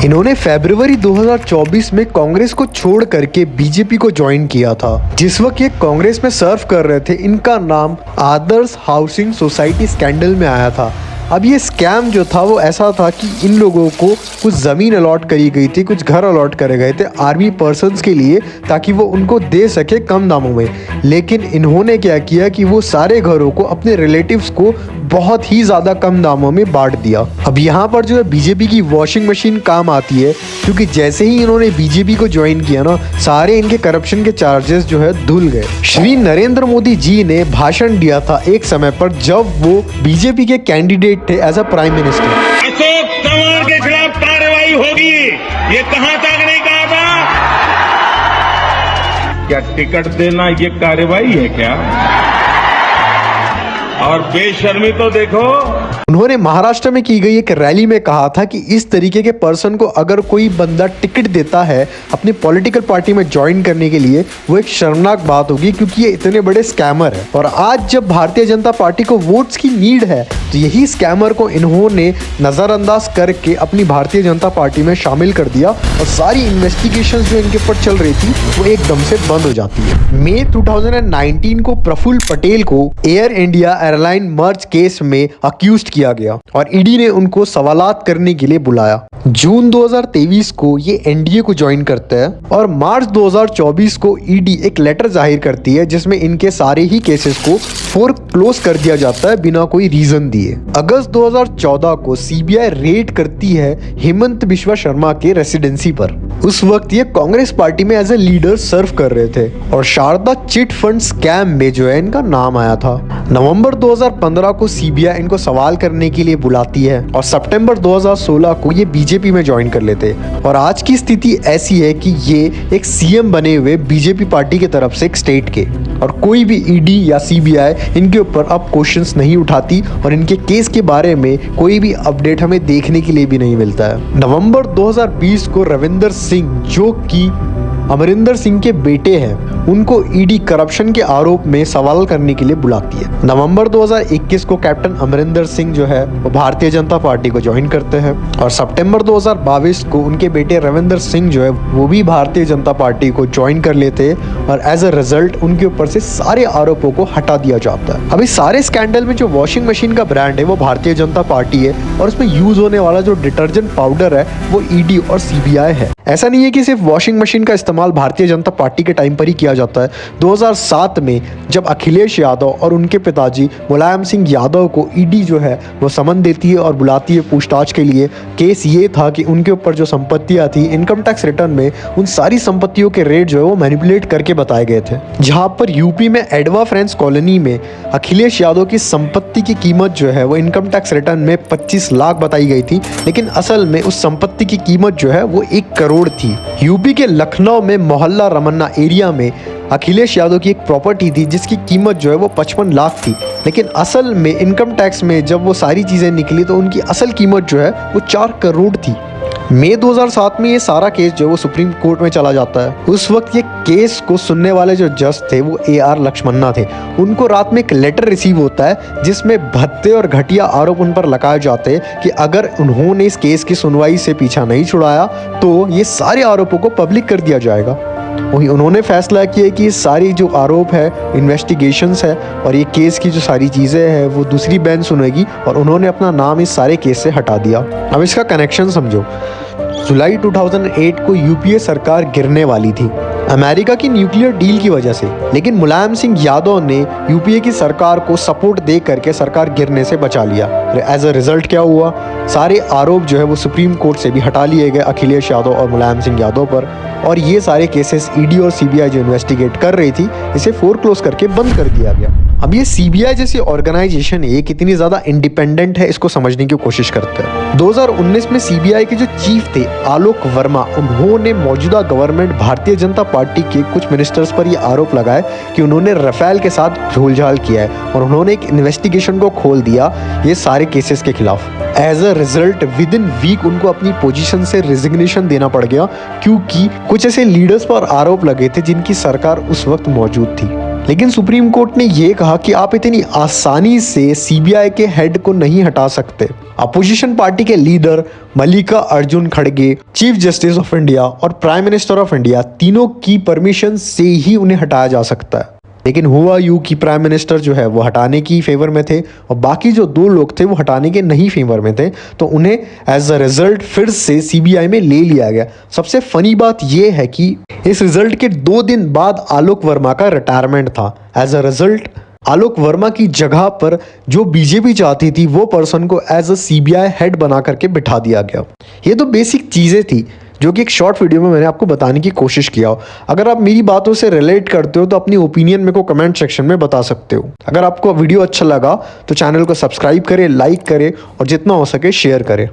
इन्होंने फरवरी 2024 में कांग्रेस को छोड़ करके बीजेपी को ज्वाइन किया था। जिस वक्त ये कांग्रेस में सर्व कर रहे थे, इनका नाम आदर्श हाउसिंग सोसाइटी स्कैंडल में आया था। अब ये स्कैम जो था वो ऐसा था कि इन लोगों को कुछ ज़मीन अलॉट करी गई थी, कुछ घर अलॉट करे गए थे आर्मी पर्सन्स के लिए, ताकि वो उनको दे सके कम दामों में। लेकिन इन्होंने क्या किया कि वो सारे घरों को अपने रिलेटिव्स को बहुत ही ज़्यादा कम दामों में बांट दिया। अब यहाँ पर जो है बीजेपी की वॉशिंग मशीन काम आती है, क्योंकि जैसे ही इन्होंने बीजेपी को ज्वाइन किया ना, सारे इनके करप्शन के चार्जेस जो है धुल गए। श्री नरेंद्र मोदी जी ने भाषण दिया था एक समय पर जब वो बीजेपी के कैंडिडेट थे as a prime minister. Ashok Tanwar के खिलाफ कार्रवाई होगी, ये कहां तक नहीं कहा था? क्या टिकट देना ये कार्रवाई है क्या? और बेशर्मी तो देखो। उन्होंने महाराष्ट्र में की गई एक रैली में कहा था कि इस तरीके के पर्सन को अगर कोई बंदा टिकट देता है अपनी पॉलिटिकल पार्टी में ज्वाइन करने के लिए, वो एक शर्मनाक बात होगी, क्योंकि ये इतने बड़े स्कैमर है। और आज जब भारतीय जनता पार्टी को वोट्स की नीड है, तो यही स्कैमर को इन्होंने नजरअंदाज करके अपनी भारतीय जनता पार्टी में शामिल कर दिया और सारी इन्वेस्टिगेशन जो इनके ऊपर चल रही थी वो एकदम से बंद हो जाती है। मई 2019 को प्रफुल्ल पटेल को एयर इंडिया एयरलाइन मर्ज केस में अक्यूज्ड किया गया और ईडी ने उनको सवालात करने के लिए बुलाया। जून 2023 को ये एनडीए को ज्वाइन करते हैं और मार्च 2024 को ईडी एक लेटर जाहिर करती है जिसमें इनके सारे ही केसेस को फोरक्लोज कर दिया जाता है बिना कोई रीजन दिए। अगस्त 2014 को सीबीआई रेड करती है हेमंत बिश्वा शर्मा के रेसिडेंसी पर। उस वक्त ये कांग्रेस पार्टी में एज ए लीडर सर्व कर रहे थे और शारदा चिट फंड स्कैम में जो है इनका नाम आया था। नवंबर 2015 को सीबीआई इनको सवाल करने के लिए बुलाती है और सितंबर 2016 को ये बीजेपी में ज्वाइन कर लेते हैं। और आज की स्थिति ऐसी है कि ये एक सीएम बने हुए बीजेपी पार्टी की तरफ से एक स्टेट के, और कोई भी ईडी या सीबीआई इनके ऊपर अब क्वेश्चंस नहीं उठाती और इनके केस के बारे में कोई भी अपडेट हमें देखने के लिए भी नहीं मिलता है। नवंबर 2020 को रविंदर सिंह, जो कि अमरिंदर सिंह के बेटे हैं, उनको ईडी करप्शन के आरोप में सवाल करने के लिए बुलाती है। नवंबर 2021 को कैप्टन अमरिंदर सिंह जो है वो भारतीय जनता पार्टी को ज्वाइन करते हैं और सितंबर 2022 को उनके बेटे रविंदर सिंह जो है वो भी भारतीय जनता पार्टी को ज्वाइन कर लेते हैं और एज अ रिजल्ट उनके ऊपर से सारे आरोपों को हटा दिया जाता है। अभी सारे स्कैंडल में जो वॉशिंग मशीन का ब्रांड है वो भारतीय जनता पार्टी है और उसमें यूज होने वाला जो डिटर्जेंट पाउडर है वो ईडी और सीबीआई है। ऐसा नहीं है कि सिर्फ वॉशिंग मशीन का इस्तेमाल भारतीय जनता पार्टी के टाइम पर ही किया जाता है। 2007 में जब अखिलेश यादव और उनके पिताजी मुलायम सिंह यादव को ईडी जो है वो समन देती है और बुलाती है पूछताछ के लिए। केस ये था कि उनके ऊपर जो संपत्तियां थी इनकम टैक्स रिटर्न में, उन सारी संपत्तियों के रेट जो है वो मैनिपुलेट करके बताए गए थे। जहां पर यूपी में एडवा फ्रेंड्स कॉलोनी में अखिलेश यादव की संपत्ति की कीमत जो है वो इनकम टैक्स रिटर्न में 25 लाख बताई गई थी, लेकिन असल में उस संपत्ति की कीमत जो है वो 1 करोड़ थी। यूपी के लखनऊ में मोहल्ला रमन्ना एरिया में अखिलेश यादव की एक प्रॉपर्टी थी जिसकी कीमत जो है वो 55 लाख थी, लेकिन असल में इनकम टैक्स में जब वो सारी चीज़ें निकली तो उनकी असल कीमत जो है वो 4 करोड़ थी। मई 2007 में ये सारा केस जो है वो सुप्रीम कोर्ट में चला जाता है। उस वक्त ये केस को सुनने वाले जो जज थे वो AR लक्ष्मणा थे। उनको रात में एक लेटर रिसीव होता है जिसमें भद्दे और घटिया आरोप उन पर लगाए जाते हैं कि अगर उन्होंने इस केस की सुनवाई से पीछा नहीं छुड़ाया तो ये सारे आरोपों को पब्लिक कर दिया जाएगा। वही उन्होंने फैसला किया कि ये सारी जो आरोप है, इन्वेस्टिगेशंस है और ये केस की जो सारी चीज़ें हैं वो दूसरी बेंच सुनेगी, और उन्होंने अपना नाम इस सारे केस से हटा दिया। अब इसका कनेक्शन समझो। जुलाई 2008 को यूपीए सरकार गिरने वाली थी अमेरिका की न्यूक्लियर डील की वजह से, लेकिन मुलायम सिंह यादव ने यूपीए की सरकार को सपोर्ट दे करके सरकार गिरने से बचा लिया। एज अ रिजल्ट क्या हुआ, सारे आरोप जो है वो सुप्रीम कोर्ट से भी हटा लिए गए अखिलेश यादव और मुलायम सिंह यादव पर, और ये सारे केसेस ईडी और सीबीआई जो इन्वेस्टिगेट कर रही थी इसे फोरक्लोज करके बंद कर दिया गया। अब ये सीबीआई जैसी ऑर्गेनाइजेशन है कितनी ज़्यादा इंडिपेंडेंट है इसको समझने की कोशिश करते हैं। 2019 में सीबीआई के जो चीफ थे आलोक वर्मा, उन्होंने मौजूदा गवर्नमेंट भारतीय जनता पार्टी के कुछ मिनिस्टर्स पर ये आरोप लगाए कि उन्होंने राफेल के साथ झोलझाल किया है और उन्होंने एक इन्वेस्टिगेशन को खोल दिया ये सारे केसेस के खिलाफ। As a result within week उनको अपनी पोजीशन से रिजिग्नेशन देना पड़ गया, क्योंकि कुछ ऐसे लीडर्स पर आरोप लगे थे जिनकी सरकार उस वक्त मौजूद थी। लेकिन सुप्रीम कोर्ट ने यह कहा कि आप इतनी आसानी से सीबीआई के हेड को नहीं हटा सकते। अपोजिशन पार्टी के लीडर मल्लिका अर्जुन खड़गे, चीफ जस्टिस ऑफ इंडिया और प्राइम मिनिस्टर ऑफ इंडिया, तीनों की परमिशन से ही उन्हें हटाया जा सकता है। लेकिन हुआ यूं कि प्राइम मिनिस्टर जो है वो हटाने की फेवर में थे और बाकी जो 2 लोग थे वो हटाने के नहीं फेवर में थे, तो उन्हें एज अ रिजल्ट फिर से सीबीआई में ले लिया गया। सबसे फनी बात यह है कि इस रिजल्ट के 2 दिन बाद आलोक वर्मा का रिटायरमेंट था। एज अ रिजल्ट आलोक वर्मा की जगह पर जो बीजेपी चाहती थी वो पर्सन को एज अ सीबीआई हेड बना करके बिठा दिया गया। ये तो बेसिक चीज़ें थी जो कि एक शॉर्ट वीडियो में मैंने आपको बताने की कोशिश किया हो। अगर आप मेरी बातों से रिलेट करते हो तो अपनी ओपिनियन मेरे को कमेंट सेक्शन में बता सकते हो। अगर आपको वीडियो अच्छा लगा तो चैनल को सब्सक्राइब करें, लाइक करें और जितना हो सके शेयर करें।